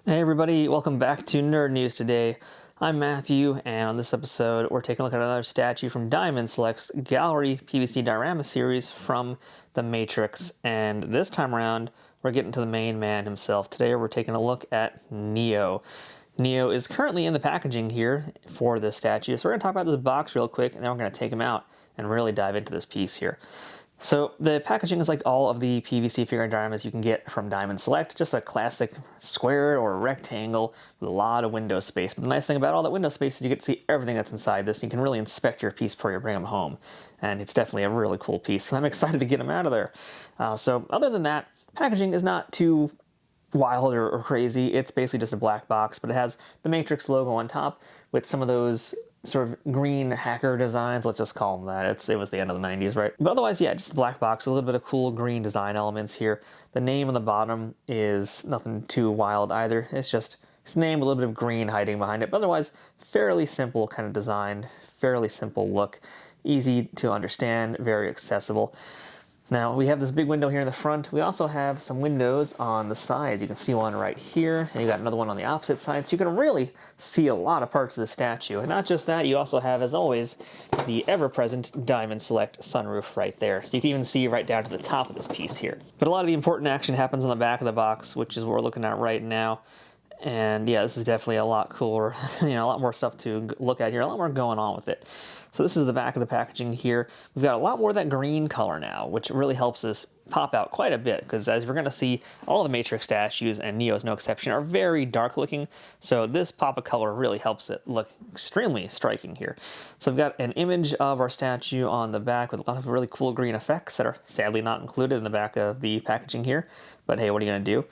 Hey everybody, welcome back to Nerd News today. I'm Matthew, and on this episode, we're taking a look at another statue from Diamond Select's Gallery PVC Diorama series from The Matrix. And this time around, we're getting to the main man himself. Today, we're taking a look at Neo. Neo is currently in the packaging here for this statue, so we're going to talk about this box real quick, and then we're going to take him out and really dive into this piece here. So the packaging is like all of the PVC figure dioramas you can get from Diamond Select, just a classic square or rectangle with a lot of window space. But the nice thing about all that window space is you get to see everything that's inside this. You can really inspect your piece before you bring them home. And it's definitely a really cool piece. So I'm excited to get them out of there. So other than that, packaging is not too wild or crazy. It's basically just a black box, but it has the Matrix logo on top with some of those sort of green hacker designs, let's just call them that. It was the end of the 90s, right? But otherwise, yeah, just a black box, a little bit of cool green design elements here. The name on the bottom is nothing too wild either. It's just his name, a little bit of green hiding behind it, but otherwise, fairly simple kind of design, fairly simple look, easy to understand, very accessible. Now, we have this big window here in the front. We also have some windows on the sides. You can see one right here, and you got another one on the opposite side, so you can really see a lot of parts of the statue. And not just that, you also have, as always, the ever-present Diamond Select sunroof right there. So you can even see right down to the top of this piece here. But a lot of the important action happens on the back of the box, which is what we're looking at right now. And yeah, this is definitely a lot cooler, a lot more stuff to look at here, a lot more going on with it. So this is the back of the packaging here. We've got a lot more of that green color now, which really helps us pop out quite a bit, because as we're going to see, all the Matrix statues, and Neo is no exception, are very dark looking. So this pop of color really helps it look extremely striking here. So we've got an image of our statue on the back with a lot of really cool green effects that are sadly not included in the back of the packaging here. But hey, what are you going to do?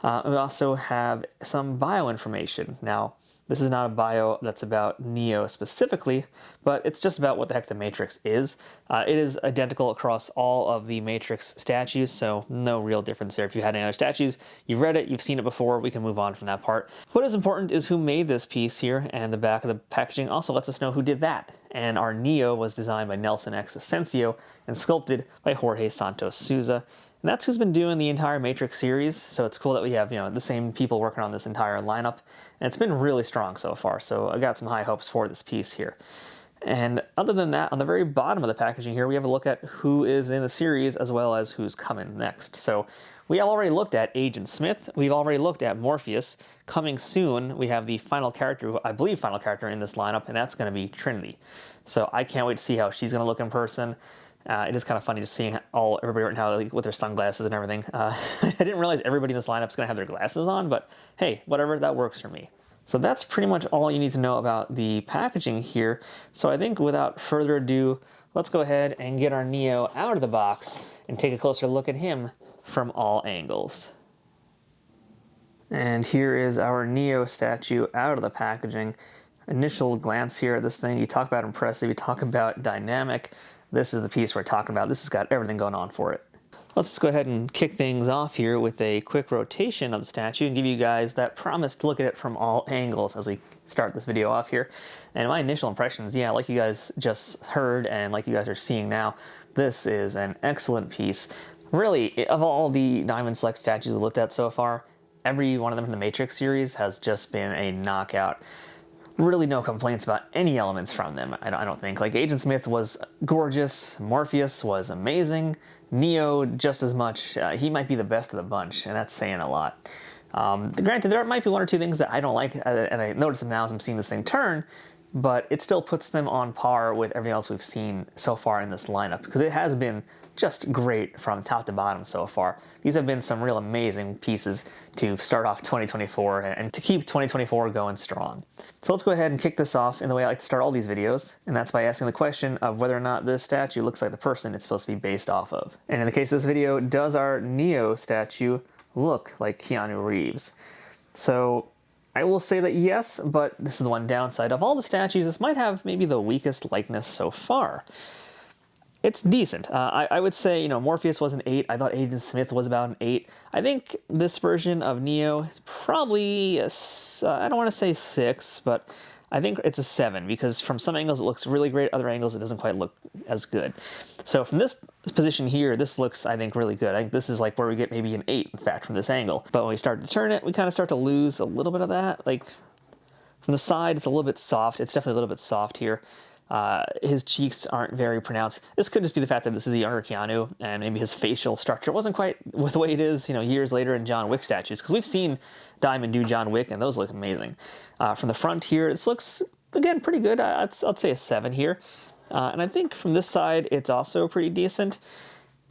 We also have some bio information. Now, this is not a bio that's about Neo specifically, but it's just about what the heck the Matrix is. It is identical across all of the Matrix statues, so no real difference there. If you had any other statues, you've read it, you've seen it before, we can move on from that part. What is important is who made this piece here, and the back of the packaging also lets us know who did that. And our Neo was designed by Nelson X. Asensio and sculpted by Jorge Santos Souza. And that's who's been doing the entire Matrix series, so it's cool that we have, the same people working on this entire lineup, and it's been really strong so far, so I got some high hopes for this piece here. And other than that, on the very bottom of the packaging here, we have a look at who is in the series as well as who's coming next. So we have already looked at Agent Smith, we've already looked at Morpheus. Coming soon, we have the final character, I believe final character in this lineup, and that's going to be Trinity. So I can't wait to see how she's going to look in person. It is kind of funny just seeing everybody right now with their sunglasses and everything. I didn't realize everybody in this lineup is going to have their glasses on, but hey, whatever, that works for me. So that's pretty much all you need to know about the packaging here. So I think without further ado, let's go ahead and get our Neo out of the box and take a closer look at him from all angles. And here is our Neo statue out of the packaging. Initial glance here at this thing, you talk about impressive, you talk about dynamic. This is the piece we're talking about. This has got everything going on for it. Let's go ahead and kick things off here with a quick rotation of the statue and give you guys that promise to look at it from all angles as we start this video off here. And my initial impressions, yeah, like you guys just heard and like you guys are seeing now, this is an excellent piece. Really, of all the Diamond Select statues we looked at so far, every one of them in the Matrix series has just been a knockout. Really no complaints about any elements from them, I don't think. Like, Agent Smith was gorgeous, Morpheus was amazing, Neo just as much. He might be the best of the bunch, and that's saying a lot. Granted, there might be one or two things that I don't like, and I notice them now as I'm seeing this thing turn, but it still puts them on par with everything else we've seen so far in this lineup, because it has been just great from top to bottom so far. These have been some real amazing pieces to start off 2024 and to keep 2024 going strong. So let's go ahead and kick this off in the way I like to start all these videos, and that's by asking the question of whether or not this statue looks like the person it's supposed to be based off of. And in the case of this video, does our Neo statue look like Keanu Reeves? So I will say that yes, but this is the one downside. Of all the statues, this might have maybe the weakest likeness so far. It's decent. I would say, Morpheus was an 8. I thought Agent Smith was about an 8. I think this version of Neo is probably, I don't want to say 6, but I think it's a 7 because from some angles it looks really great, other angles it doesn't quite look as good. So from this position here, this looks, I think, really good. I think this is like where we get maybe an 8, in fact, from this angle. But when we start to turn it, we kind of start to lose a little bit of that. Like from the side, it's a little bit soft. It's definitely a little bit soft here. His cheeks aren't very pronounced. This could just be the fact that this is a younger Keanu, and maybe his facial structure wasn't quite with the way it is, years later in John Wick statues. Because we've seen Diamond do John Wick, and those look amazing. From the front here, this looks, again, pretty good. I'd say a 7 here. And I think from this side, it's also pretty decent.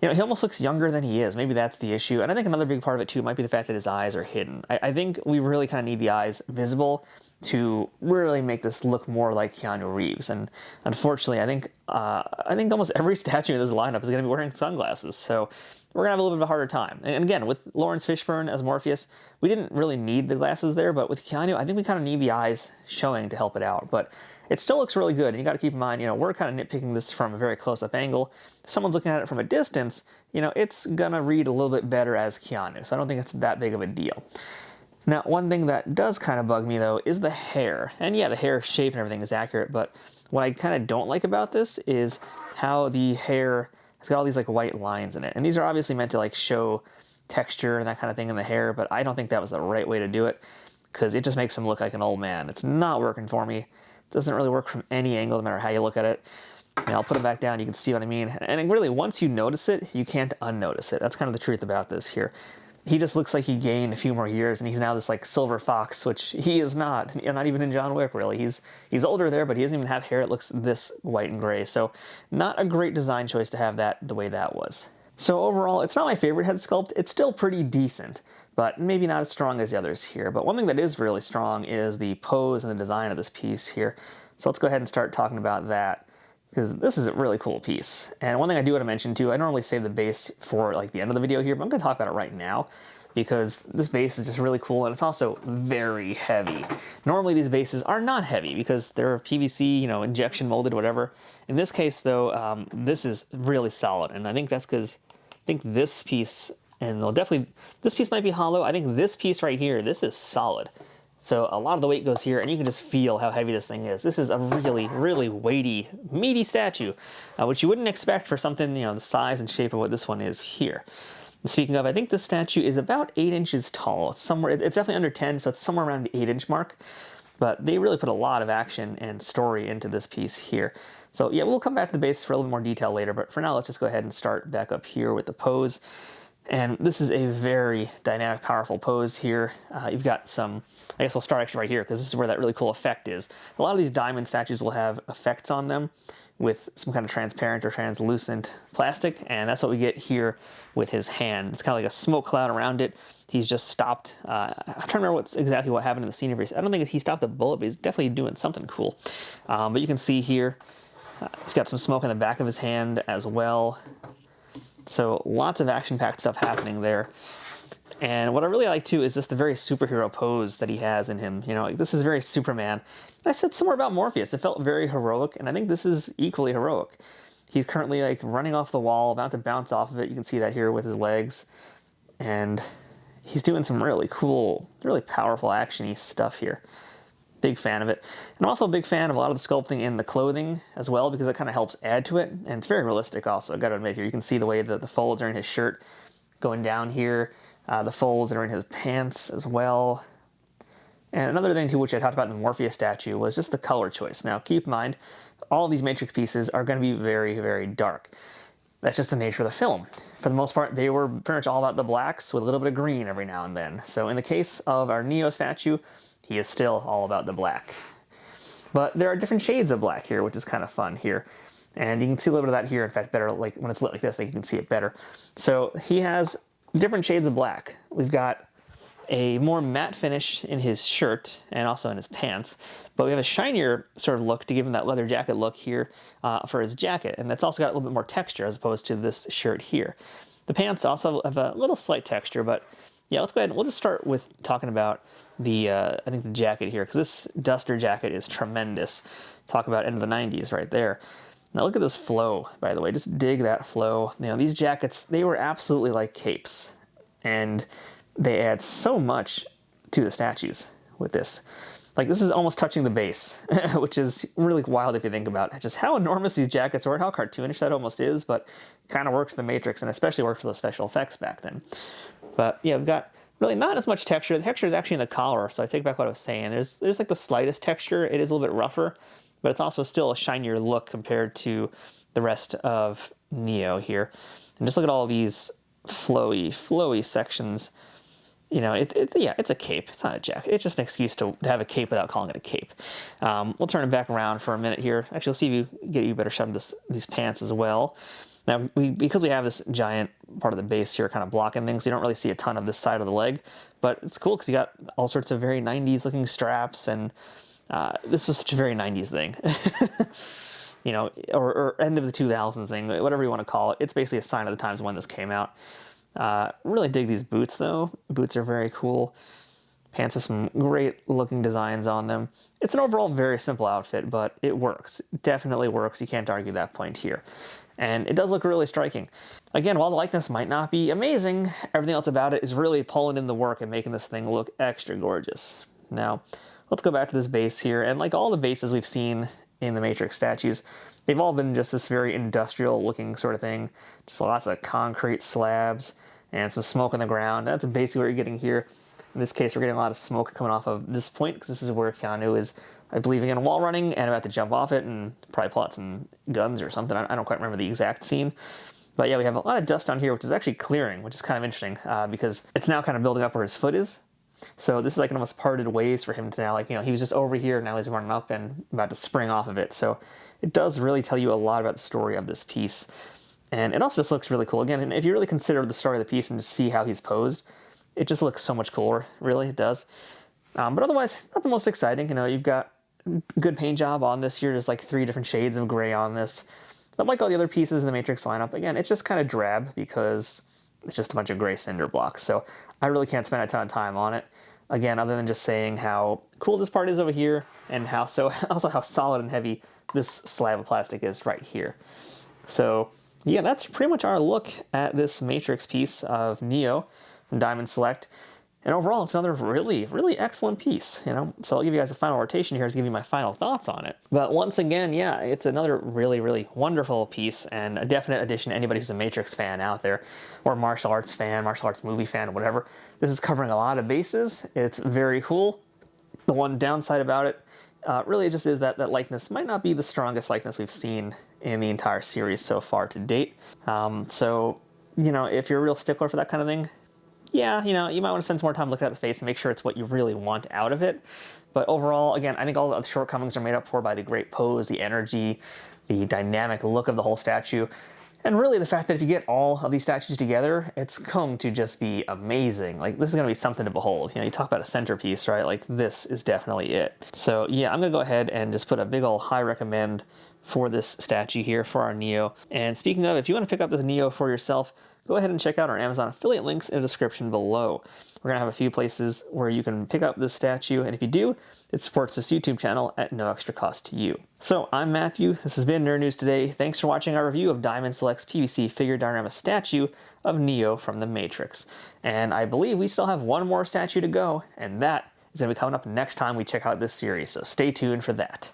He almost looks younger than he is. Maybe that's the issue. And I think another big part of it, too, might be the fact that his eyes are hidden. I think we really kind of need the eyes visible to really make this look more like Keanu Reeves. And unfortunately, I think almost every statue in this lineup is going to be wearing sunglasses. So we're going to have a little bit of a harder time. And again, with Lawrence Fishburne as Morpheus, we didn't really need the glasses there. But with Keanu, I think we kind of need the eyes showing to help it out. But it still looks really good. And you got to keep in mind, we're kind of nitpicking this from a very close-up angle. If someone's looking at it from a distance, it's going to read a little bit better as Keanu. So I don't think it's that big of a deal. Now, one thing that does kind of bug me, though, is the hair. And yeah, the hair shape and everything is accurate, but what I kind of don't like about this is how the hair has got all these like white lines in it. And these are obviously meant to like show texture and that kind of thing in the hair, but I don't think that was the right way to do it because it just makes him look like an old man. It's not working for me. It doesn't really work from any angle, no matter how you look at it. I'll put it back down, you can see what I mean. And really, once you notice it, you can't unnotice it. That's kind of the truth about this here. He just looks like he gained a few more years, and he's now this like silver fox, which he is not. Not even in John Wick, really. He's older there, but he doesn't even have hair that looks this white and gray. So not a great design choice to have that the way that was. So overall, it's not my favorite head sculpt. It's still pretty decent, but maybe not as strong as the others here. But one thing that is really strong is the pose and the design of this piece here. So let's go ahead and start talking about that, because this is a really cool piece. And one thing I do want to mention too, I normally save the base for like the end of the video here, but I'm going to talk about it right now because this base is just really cool and it's also very heavy. Normally these bases are not heavy because they're PVC, injection molded, whatever. In this case though, this is really solid, and I think that's because I think this piece, and this piece might be hollow. I think this piece right here, this is solid. So a lot of the weight goes here, and you can just feel how heavy this thing is. This is a really, really weighty, meaty statue, which you wouldn't expect for something, the size and shape of what this one is here. And speaking of, I think this statue is about 8 inches tall. It's definitely under 10, so it's somewhere around the 8-inch mark. But they really put a lot of action and story into this piece here. So yeah, we'll come back to the base for a little bit more detail later, but for now, let's just go ahead and start back up here with the pose. And this is a very dynamic, powerful pose here. You've got some, I guess we'll start actually right here because this is where that really cool effect is. A lot of these diamond statues will have effects on them with some kind of transparent or translucent plastic, and that's what we get here with his hand. It's kind of like a smoke cloud around it. He's just stopped. I'm trying to remember exactly what happened in the scene. I don't think he stopped a bullet, but he's definitely doing something cool. But you can see here, he's got some smoke in the back of his hand as well. So lots of action-packed stuff happening there. And what I really like, too, is just the very superhero pose that he has in him. This is very Superman. I said somewhere about Morpheus. It felt very heroic, and I think this is equally heroic. He's currently, running off the wall, about to bounce off of it. You can see that here with his legs. And he's doing some really cool, really powerful, action-y stuff here. Big fan of it. And I'm also a big fan of a lot of the sculpting in the clothing as well, because it kind of helps add to it. And it's very realistic also, I've got to admit here. You can see the way that the folds are in his shirt going down here. The folds that are in his pants as well. And another thing too, which I talked about in the Morpheus statue, was just the color choice. Now keep in mind, all of these Matrix pieces are going to be very, very dark. That's just the nature of the film. For the most part, they were pretty much all about the blacks with a little bit of green every now and then. So in the case of our Neo statue, he is still all about the black. But there are different shades of black here, which is kind of fun here. And you can see a little bit of that here, in fact, better like when it's lit like this, you can see it better. So he has different shades of black. We've got a more matte finish in his shirt and also in his pants, but we have a shinier sort of look to give him that leather jacket look here for his jacket, and that's also got a little bit more texture as opposed to this shirt here. The pants also have a little slight texture, but yeah, let's go ahead and we'll just start with talking about the, I think the jacket here, because this duster jacket is tremendous. Talk about end of the 90s right there. Now look at this flow, by the way, just dig that flow. These jackets, they were absolutely like capes, and they add so much to the statues with this. Like, this is almost touching the base, which is really wild if you think about it. Just how enormous these jackets are and how cartoonish that almost is, but kind of works for the Matrix, and especially works for the special effects back then. But yeah, we've got really not as much texture. The texture is actually in the collar, so I take back what I was saying. There's like the slightest texture. It is a little bit rougher, but it's also still a shinier look compared to the rest of Neo here. And just look at all these flowy sections. You know, yeah, it's a cape. It's not a jacket. It's just an excuse to have a cape without calling it a cape. We'll turn it back around for a minute here. Actually, we'll see if you get you a better shot of these pants as well. Now, because we have this giant part of the base here kind of blocking things, you don't really see a ton of this side of the leg. But it's cool because you got all sorts of very 90s looking straps, and this was such a very 90s thing. You know, or end of the 2000s thing, whatever you want to call it. It's basically a sign of the times when this came out. Really dig these boots, though. Boots are very cool. Pants have some great looking designs on them. It's an overall very simple outfit, but it works. It definitely works. You can't argue that point here. And it does look really striking. Again, while the likeness might not be amazing, everything else about it is really pulling in the work and making this thing look extra gorgeous. Now, let's go back to this base here. And like all the bases we've seen in the Matrix statues, they've all been just this very industrial looking sort of thing. Just lots of concrete slabs and some smoke on the ground. That's basically what you're getting here. In this case, we're getting a lot of smoke coming off of this point, because this is where Keanu is, I believe, again, wall running and about to jump off it and probably pull out some guns or something. I don't quite remember the exact scene. But yeah, we have a lot of dust down here, which is actually clearing, which is kind of interesting, because it's now kind of building up where his foot is. So this is like an almost parted ways for him to now, like, you know, he was just over here, now he's running up and about to spring off of it. So it does really tell you a lot about the story of this piece. And it also just looks really cool. Again, and if you really consider the story of the piece and just see how he's posed, it just looks so much cooler, really, it does. But otherwise, not the most exciting. You know, you've got good paint job on this here. There's like 3 different shades of gray on this. But like all the other pieces in the Matrix lineup, again, it's just kind of drab because it's just a bunch of gray cinder blocks. So I really can't spend a ton of time on it. Again, other than just saying how cool this part is over here, and also how solid and heavy this slab of plastic is right here. So yeah, that's pretty much our look at this Matrix piece of Neo from Diamond Select. And overall, it's another really, really excellent piece, you know? So I'll give you guys a final rotation here to give you my final thoughts on it. But once again, yeah, it's another really, really wonderful piece, and a definite addition to anybody who's a Matrix fan out there, or martial arts fan, martial arts movie fan, whatever. This is covering a lot of bases. It's very cool. The one downside about it really just is that that likeness might not be the strongest likeness we've seen in the entire series so far to date. So, you know, if you're a real stickler for that kind of thing, yeah, you know, you might want to spend some more time looking at the face and make sure it's what you really want out of it. But overall, again, I think all the shortcomings are made up for by the great pose, the energy, the dynamic look of the whole statue, and really the fact that if you get all of these statues together, it's going to just be amazing. Like, this is going to be something to behold. You know, you talk about a centerpiece, right? Like, this is definitely it. So yeah, I'm going to go ahead and just put a big ol' high recommend for this statue here for our Neo. And speaking of, if you want to pick up this Neo for yourself, go ahead and check out our Amazon affiliate links in the description below. We're going to have a few places where you can pick up this statue, and if you do, it supports this YouTube channel at no extra cost to you. So I'm Matthew, this has been Nerd News Today. Thanks for watching our review of Diamond Select's PVC figure diorama statue of Neo from the Matrix. And I believe we still have one more statue to go, and that is going to be coming up next time we check out this series, so stay tuned for that.